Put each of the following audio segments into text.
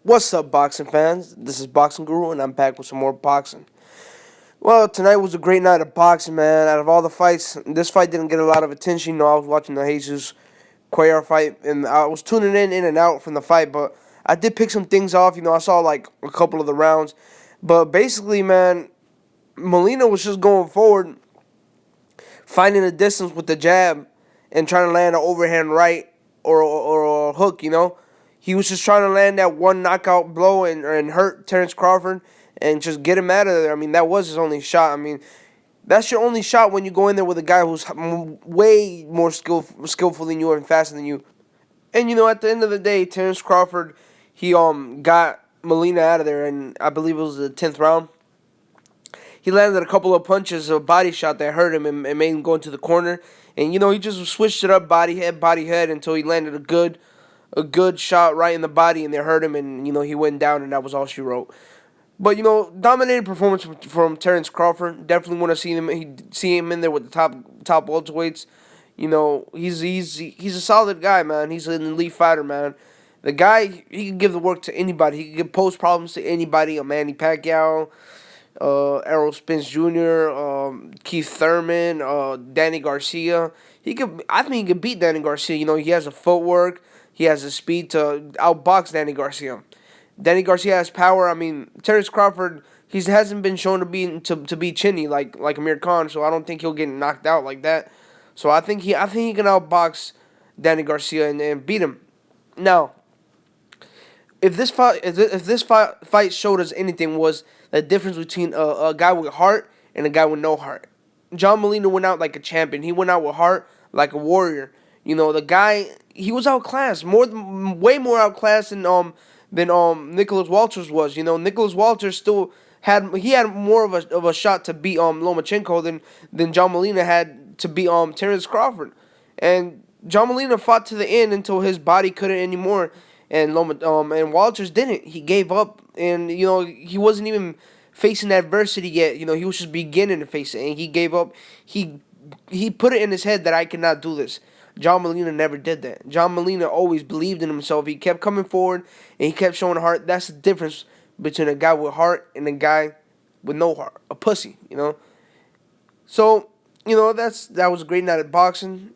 What's up, boxing fans? This is Boxing Guru, and I'm back with some more boxing. Well, tonight was a great night of boxing, man. Out of all the fights, this fight didn't get a lot of attention. I was watching the Jesus Cuellar fight, and I was tuning in and out from the fight, but I did pick some things off. I saw like a couple of the rounds, but basically, man, Molina was just going forward, finding a distance with the jab, and trying to land an overhand right or a hook. He was just trying to land that one knockout blow and hurt Terrence Crawford and just get him out of there. I mean, that was his only shot. I mean, that's your only shot when you go in there with a guy who's way more skillful than you and faster than you. And at the end of the day, Terrence Crawford, he got Molina out of there, and I believe it was the 10th round. He landed a couple of punches, a body shot that hurt him and made him go into the corner. And he just switched it up, body head, until he landed a good shot right in the body, and they hurt him, and he went down, and that was all she wrote. But dominated performance from Terrence Crawford. Definitely want to see him in there with the top welterweights. He's a solid guy, man. He's an elite fighter, man. The guy, he can give the work to anybody. He can pose problems to anybody. A Manny Pacquiao, Errol Spence Jr., Keith Thurman, Danny Garcia. I think he could beat Danny Garcia. He has the footwork. He has the speed to outbox Danny Garcia. Danny Garcia has power. I mean, Terrence Crawford, he hasn't been shown to be chinny like Amir Khan, so I don't think he'll get knocked out like that. So I think he can outbox Danny Garcia and beat him. Now, if this fight showed us anything, was the difference between a guy with heart and a guy with no heart. John Molina went out like a champion. He went out with heart like a warrior. The guy, he was outclassed, way more outclassed than Nicholas Walters was. Nicholas Walters still had more of a shot to beat Lomachenko than John Molina had to beat Terrence Crawford. And John Molina fought to the end until his body couldn't anymore, and and Walters didn't. He gave up, and he wasn't even facing adversity yet. He was just beginning to face it, and he gave up. He put it in his head that I cannot do this. John Molina never did that. John Molina always believed in himself. He kept coming forward, and he kept showing heart. That's the difference between a guy with heart and a guy with no heart. A pussy, So, that was a great night of boxing.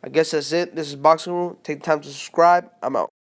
I guess that's it. This is Boxing Room. Take the time to subscribe. I'm out.